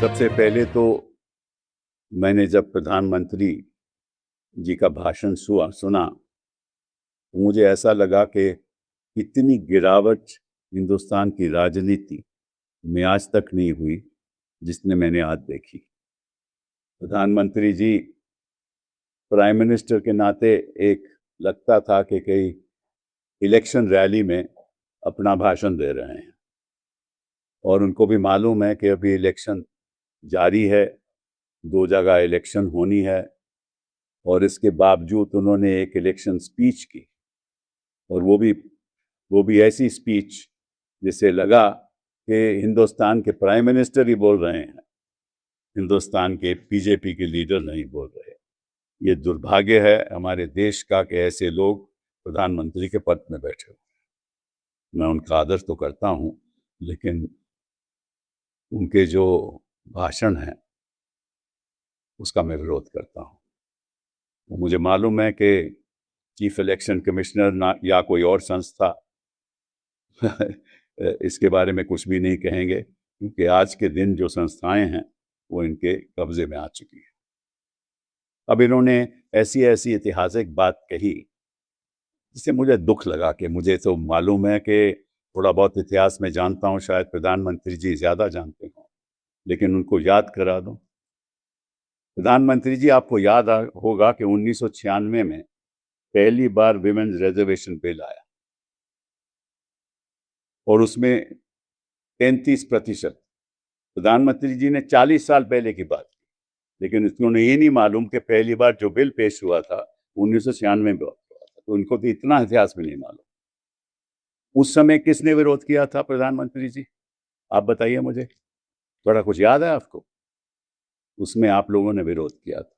सबसे पहले तो मैंने जब प्रधानमंत्री जी का भाषण सुना तो मुझे ऐसा लगा कि इतनी गिरावट हिंदुस्तान की राजनीति में आज तक नहीं हुई जिसने मैंने आज देखी। प्रधानमंत्री जी प्राइम मिनिस्टर के नाते एक लगता था कि कई इलेक्शन रैली में अपना भाषण दे रहे हैं और उनको भी मालूम है कि अभी इलेक्शन जारी है, 2 जगह इलेक्शन होनी है और इसके बावजूद उन्होंने एक इलेक्शन स्पीच की और वो भी ऐसी स्पीच जिससे लगा कि हिंदुस्तान के प्राइम मिनिस्टर ही बोल रहे हैं, हिंदुस्तान के बीजेपी के लीडर नहीं बोल रहे। ये दुर्भाग्य है हमारे देश का कि ऐसे लोग प्रधानमंत्री के पद में बैठे हुए। मैं उनका आदर तो करता हूं, लेकिन उनके जो भाषण है उसका मैं विरोध करता हूं। मुझे मालूम है कि चीफ इलेक्शन कमिश्नर या कोई और संस्था इसके बारे में कुछ भी नहीं कहेंगे, क्योंकि आज के दिन जो संस्थाएं हैं वो इनके कब्जे में आ चुकी है। अब इन्होंने ऐसी ऐसी ऐतिहासिक बात कही जिससे मुझे दुख लगा कि मुझे तो मालूम है कि थोड़ा बहुत इतिहास में जानता हूं, शायद प्रधानमंत्री जी ज्यादा जानते हों, लेकिन उनको याद करा दूं। प्रधानमंत्री जी, आपको याद होगा कि 1996 में पहली बार विमेन्स रिजर्वेशन बिल आया और उसमें 33%। प्रधानमंत्री जी ने 40 साल पहले की बात की, लेकिन उन्होंने ये नहीं मालूम कि पहली बार जो बिल पेश हुआ था 1996 में हुआ था, तो उनको तो इतना इतिहास भी नहीं मालूम। उस समय किसने विरोध किया था प्रधानमंत्री जी, आप बताइए मुझे, थोड़ा कुछ याद है आपको? उसमें आप लोगों ने विरोध किया था,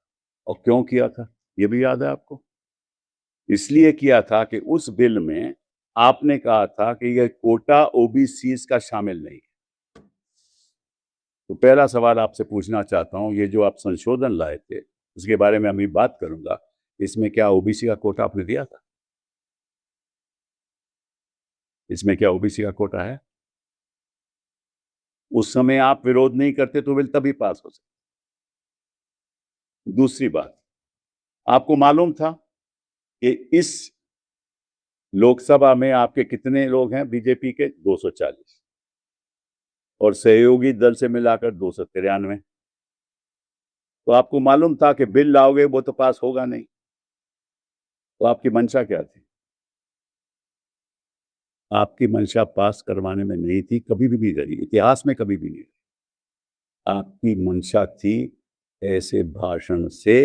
और क्यों किया था ये भी याद है आपको? इसलिए किया था कि उस बिल में आपने कहा था कि यह कोटा ओबीसी का शामिल नहीं है। तो पहला सवाल आपसे पूछना चाहता हूं, ये जो आप संशोधन लाए थे उसके बारे में अभी बात करूंगा, इसमें क्या ओबीसी का कोटा आपने दिया था? इसमें क्या ओबीसी का कोटा है? उस समय आप विरोध नहीं करते तो बिल तभी पास हो सकता। दूसरी बात, आपको मालूम था कि इस लोकसभा में आपके कितने लोग हैं बीजेपी के? 240, और सहयोगी दल से मिलाकर 293। तो आपको मालूम था कि बिल लाओगे वो तो पास होगा नहीं, तो आपकी मंशा क्या थी? आपकी मंशा पास करवाने में नहीं थी, कभी भी रही, इतिहास में कभी भी नहीं रही। आपकी मंशा थी ऐसे भाषण से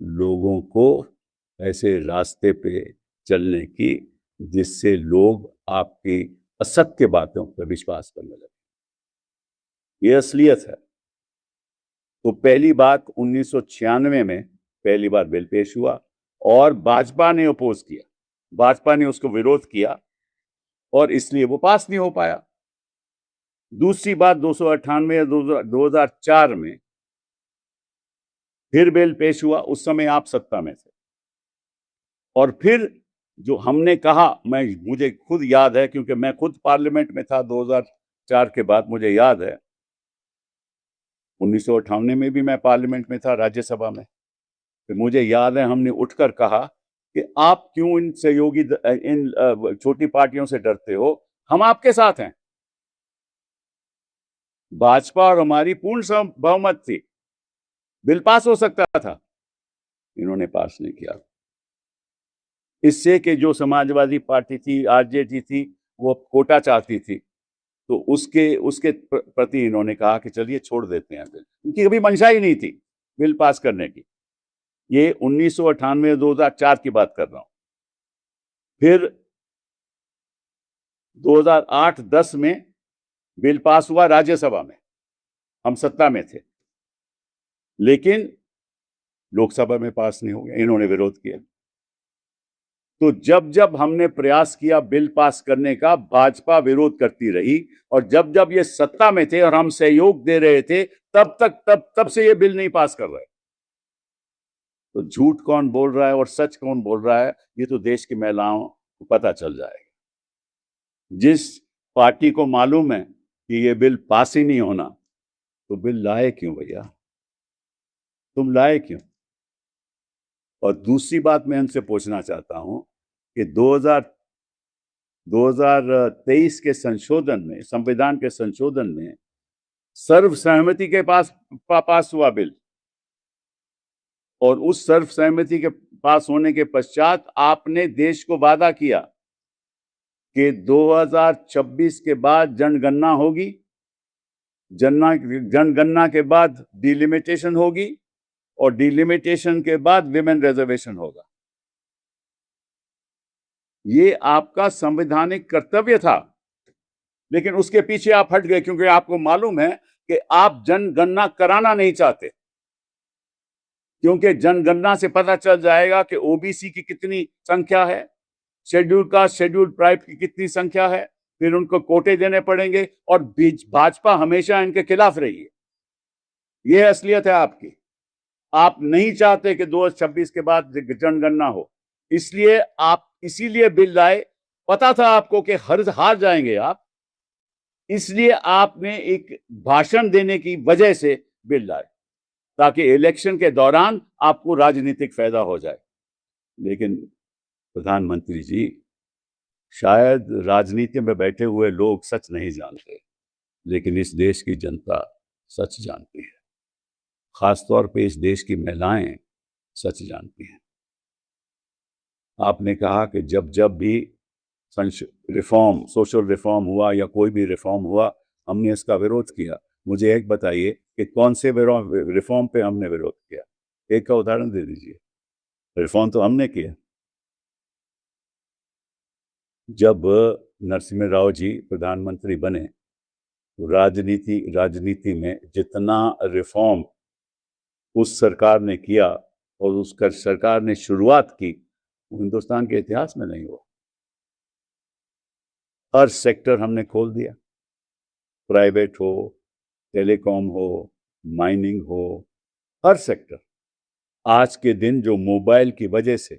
लोगों को ऐसे रास्ते पे चलने की जिससे लोग आपकी असत्य बातों पर विश्वास करने लगे। ये असलियत है। तो पहली बात, 1996 में पहली बार बिल पेश हुआ और भाजपा ने अपोज किया, भाजपा ने उसको विरोध किया और इसलिए वो पास नहीं हो पाया। दूसरी बात, 298 2004 में फिर बिल पेश हुआ, उस समय आप सत्ता में थे, और फिर जो हमने कहा, मुझे खुद याद है क्योंकि मैं खुद पार्लियामेंट में था 2004 के बाद, मुझे याद है 1998 में भी मैं पार्लियामेंट में था, राज्यसभा में। तो मुझे याद है हमने उठकर कहा कि आप क्यों इन सहयोगी इन छोटी पार्टियों से डरते हो, हम आपके साथ हैं। भाजपा और हमारी पूर्ण बहुमत थी, बिल पास हो सकता था, इन्होंने पास नहीं किया। इससे कि जो समाजवादी पार्टी थी, आरजेडी थी, वो कोटा चाहती थी, तो उसके प्रति इन्होंने कहा कि चलिए छोड़ देते हैं बिल। उनकी कभी मंशा ही नहीं थी बिल पास करने की। ये 1998 2004 की बात कर रहा हूं। फिर 2008-10 में बिल पास हुआ राज्यसभा में, हम सत्ता में थे, लेकिन लोकसभा में पास नहीं हो गया, इन्होंने विरोध किया। तो जब जब हमने प्रयास किया बिल पास करने का, भाजपा विरोध करती रही, और जब जब ये सत्ता में थे और हम सहयोग दे रहे थे, तब से ये बिल नहीं पास कर रहे। तो झूठ कौन बोल रहा है और सच कौन बोल रहा है, ये तो देश की महिलाओं को पता चल जाएगा। जिस पार्टी को मालूम है कि ये बिल पास ही नहीं होना, तो बिल लाए क्यों भैया? तुम लाए क्यों? और दूसरी बात मैं उनसे पूछना चाहता हूं कि 2023 के संशोधन में, संविधान के संशोधन में सर्वसहमति के पास हुआ बिल, और उस सर्वसहमति के पास होने के पश्चात आपने देश को वादा किया कि 2026 के बाद जनगणना होगी, जनगणना के बाद डिलिमिटेशन होगी, और डिलिमिटेशन के बाद विमेन रिजर्वेशन होगा। ये आपका संवैधानिक कर्तव्य था, लेकिन उसके पीछे आप हट गए क्योंकि आपको मालूम है कि आप जनगणना कराना नहीं चाहते, क्योंकि जनगणना से पता चल जाएगा कि ओबीसी की कितनी संख्या है, शेड्यूल कास्ट शेड्यूल ट्राइब की कितनी संख्या है, फिर उनको कोटे देने पड़ेंगे, और भाजपा हमेशा इनके खिलाफ रही है। यह असलियत है आपकी। आप नहीं चाहते कि 2026 के बाद जनगणना हो, इसलिए आप इसीलिए बिल लाए। पता था आपको कि हार जाएंगे आप, इसलिए आपने एक भाषण देने की वजह से बिल लाए, ताकि इलेक्शन के दौरान आपको राजनीतिक फायदा हो जाए। लेकिन प्रधानमंत्री जी, शायद राजनीति में बैठे हुए लोग सच नहीं जानते, लेकिन इस देश की जनता सच जानती है। खासतौर पे इस देश की महिलाएं सच जानती हैं। आपने कहा कि जब जब भी रिफॉर्म, सोशल रिफॉर्म हुआ या कोई भी रिफॉर्म हुआ, हमने इसका विरोध किया। मुझे एक बताइए कि कौन से रिफॉर्म पे हमने विरोध किया? एक का उदाहरण दे दीजिए। रिफॉर्म तो हमने किया। जब नरसिम्हा राव जी प्रधानमंत्री बने, तो राजनीति में जितना रिफॉर्म उस सरकार ने किया और उस सरकार ने शुरुआत की, हिंदुस्तान के इतिहास में नहीं हुआ। हर सेक्टर हमने खोल दिया, प्राइवेट हो, टेलीकॉम हो, माइनिंग हो, हर सेक्टर। आज के दिन जो मोबाइल की वजह से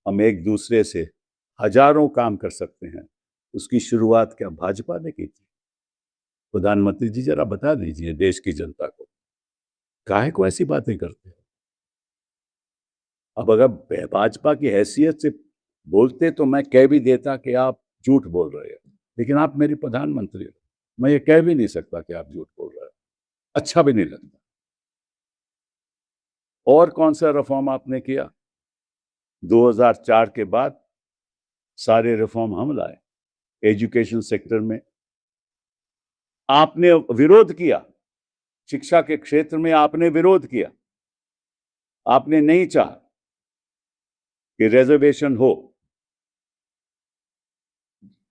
हम एक दूसरे से हजारों काम कर सकते हैं, उसकी शुरुआत क्या भाजपा ने की थी? प्रधानमंत्री जी, जरा बता दीजिए देश की जनता को, काहे को ऐसी बातें करते हैं? अब अगर भाजपा की हैसियत से बोलते तो मैं कह भी देता कि आप झूठ बोल रहे हैं, लेकिन आप मेरी प्रधानमंत्री हो, मैं ये कह भी नहीं सकता कि आप झूठ बोल रहे हैं। अच्छा भी नहीं लगता। और कौन सा रिफॉर्म आपने किया? 2004 के बाद सारे रिफॉर्म हम लाए। एजुकेशन सेक्टर में आपने विरोध किया, शिक्षा के क्षेत्र में आपने विरोध किया। आपने नहीं चाहा कि रिजर्वेशन हो।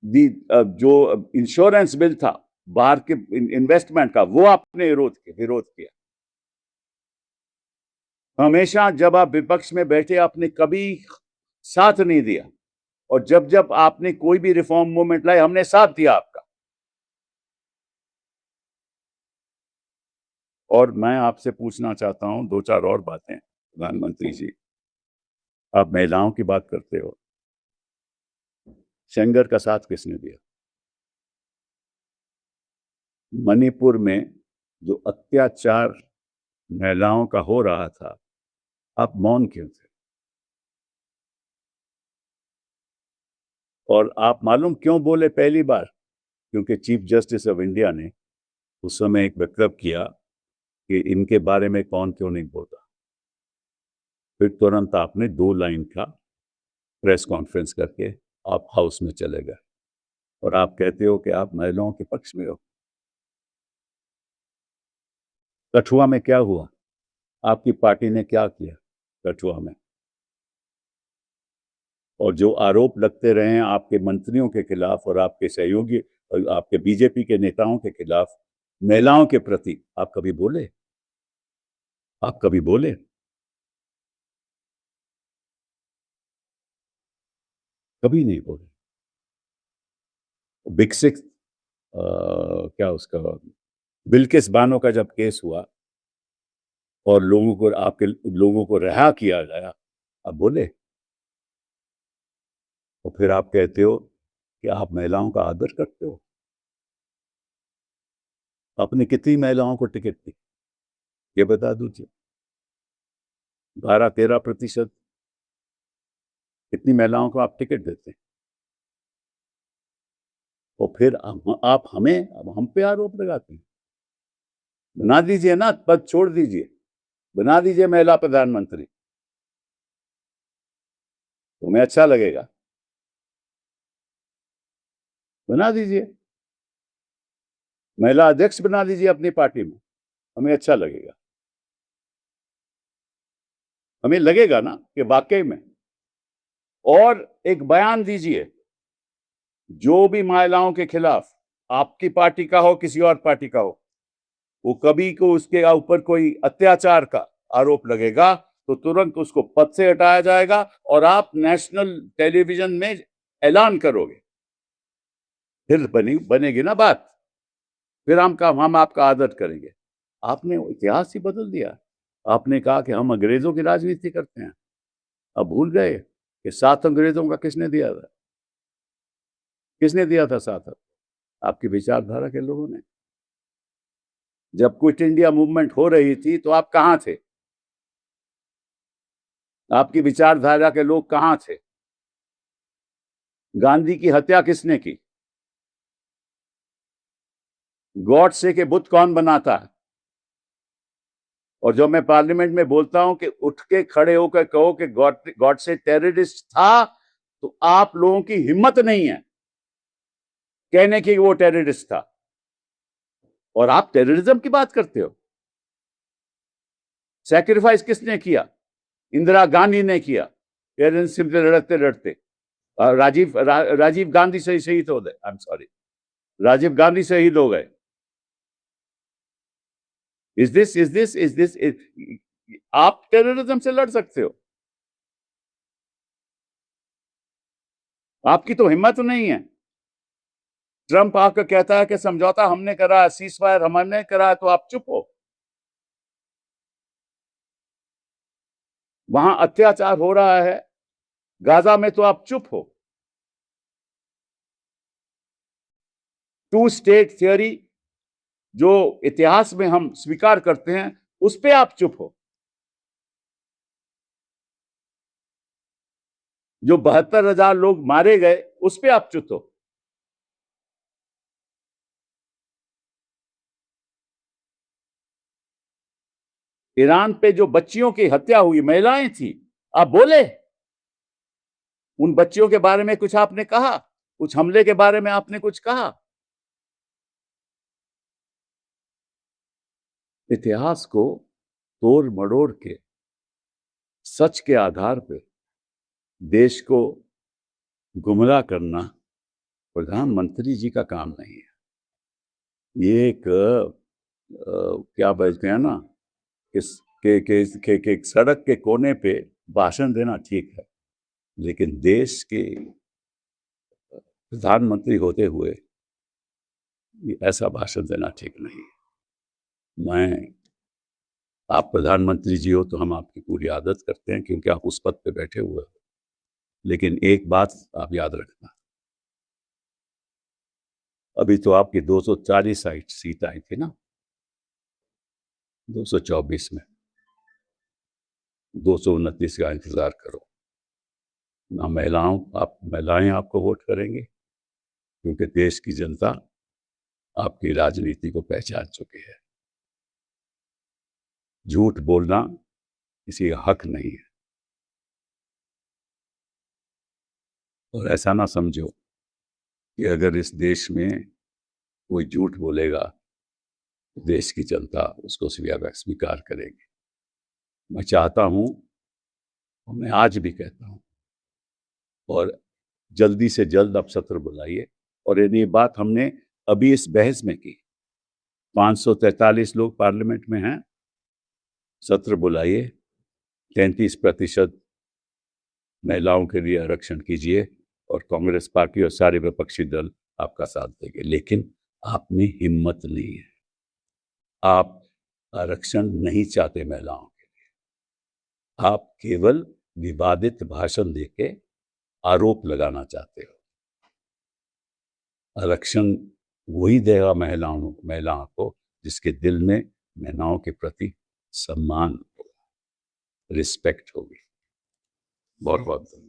जो इंश्योरेंस बिल था बाहर के इन्वेस्टमेंट का, वो आपने विरोध किया। हमेशा जब आप विपक्ष में बैठे, आपने कभी साथ नहीं दिया, और जब जब आपने कोई भी रिफॉर्म मूवमेंट लाई, हमने साथ दिया आपका। और मैं आपसे पूछना चाहता हूं दो चार और बातें। प्रधानमंत्री जी, आप महिलाओं की बात करते हो, सेंगर का साथ किसने दिया? मणिपुर में जो अत्याचार महिलाओं का हो रहा था, आप मौन क्यों थे? और आप मालूम क्यों बोले पहली बार? क्योंकि चीफ जस्टिस ऑफ इंडिया ने उस समय एक वक्तव्य किया कि इनके बारे में कौन क्यों नहीं बोलता। फिर तुरंत आपने 2 लाइन का प्रेस कॉन्फ्रेंस करके आप हाउस में चले गए, और आप कहते हो कि आप महिलाओं के पक्ष में हो। कठुआ में क्या हुआ? आपकी पार्टी ने क्या किया कठुआ में? और जो आरोप लगते रहे हैं आपके मंत्रियों के खिलाफ और आपके सहयोगी और आपके बीजेपी के नेताओं के खिलाफ महिलाओं के प्रति, आप कभी बोले? आप कभी बोले? कभी नहीं बोले। बिग सिक्स, क्या उसका, बिल्किस बानो का जब केस हुआ और आपके लोगों को रिहा किया गया, आप बोले? और फिर आप कहते हो कि आप महिलाओं का आदर करते हो। आपने कितनी महिलाओं को टिकट दी ये बता दीजिए। 12-13% कितनी महिलाओं को आप टिकट देते हैं? और फिर आप हम पे आरोप लगाते हैं। बना दीजिए ना, पद छोड़ दीजिए, बना दीजिए महिला प्रधानमंत्री, तुम्हें अच्छा लगेगा, बना दीजिए, महिला अध्यक्ष बना दीजिए अपनी पार्टी में, हमें अच्छा लगेगा, हमें लगेगा ना कि वाकई में। और एक बयान दीजिए जो भी महिलाओं के खिलाफ, आपकी पार्टी का हो किसी और पार्टी का हो, वो कभी को उसके ऊपर कोई अत्याचार का आरोप लगेगा तो तुरंत उसको पद से हटाया जाएगा और आप नेशनल टेलीविजन में ऐलान करोगे, फिर बनेगी ना बात, फिर हम आपका आदर करेंगे। आपने इतिहास ही बदल दिया। आपने कहा कि हम अंग्रेजों की राजनीति करते हैं, अब भूल गए कि 7 अंग्रेजों का किसने दिया था? किसने दिया था 7? आपकी विचारधारा के लोगों ने। जब क्विट इंडिया मूवमेंट हो रही थी तो आप कहां थे? आपकी विचारधारा के लोग कहां थे? गांधी की हत्या किसने की? गॉडसे के बुत कौन बनाता है? और जो मैं पार्लियामेंट में बोलता हूं कि उठ के खड़े होकर कहो कि गॉडसे टेररिस्ट था, तो आप लोगों की हिम्मत नहीं है कहने की वो टेररिस्ट था, और आप टेररिज्म की बात करते हो। सैक्रिफाइस किसने किया? इंदिरा गांधी ने किया, पेरेंट्स से लड़ते लड़ते। राजीव गांधी से शहीद हो गए, I am sorry, Rajiv Gandhi शहीद हो गए। इज दिस आप टेररिज्म से लड़ सकते हो? आपकी तो हिम्मत नहीं है। ट्रंप आकर कहता है कि समझौता हमने करा, सीजफायर हमने करा, तो आप चुप हो। वहां अत्याचार हो रहा है गाजा में, तो आप चुप हो। 2 स्टेट थियरी जो इतिहास में हम स्वीकार करते हैं, उस पे आप चुप हो। जो 72,000 लोग मारे गए, उस पे आप चुप हो। ईरान पे जो बच्चियों की हत्या हुई, महिलाएं थी, आप बोले? उन बच्चियों के बारे में कुछ आपने कहा? कुछ हमले के बारे में आपने कुछ कहा? इतिहास को तोड़ मड़ोड़ के सच के आधार पर देश को गुमराह करना प्रधानमंत्री जी का काम नहीं है। ये एक क्या बोलते हैं ना, कि सड़क के कोने पे भाषण देना ठीक है, लेकिन देश के प्रधानमंत्री होते हुए ऐसा भाषण देना ठीक नहीं है। आप प्रधानमंत्री जी हो तो हम आपकी पूरी आदत करते हैं, क्योंकि आप उस पद पे बैठे हुए हो। लेकिन एक बात आप याद रखना, अभी तो आपकी 240 सीट आई थी ना, 224 में 229 का इंतजार करो ना। महिलाएं आपको वोट करेंगे, क्योंकि देश की जनता आपकी राजनीति को पहचान चुकी है। झूठ बोलना किसी का हक नहीं है, और ऐसा ना समझो कि अगर इस देश में कोई झूठ बोलेगा तो देश की जनता उसको स्वीकार करेगी। मैं चाहता हूं, और मैं आज भी कहता हूं, और जल्दी से जल्द आप सत्र बुलाइए। और ये बात हमने अभी इस बहस में की, 543 लोग पार्लियामेंट में हैं, सत्र बुलाइए, 33% महिलाओं के लिए आरक्षण कीजिए, और कांग्रेस पार्टी और सारे विपक्षी दल आपका साथ देंगे। लेकिन आप में हिम्मत नहीं है, आप आरक्षण नहीं चाहते महिलाओं के लिए, आप केवल विवादित भाषण देके आरोप लगाना चाहते हो। आरक्षण वही देगा महिलाओं को जिसके दिल में महिलाओं के प्रति सम्मान होगा, रिस्पेक्ट होगी। बहुत बहुत धन्यवाद।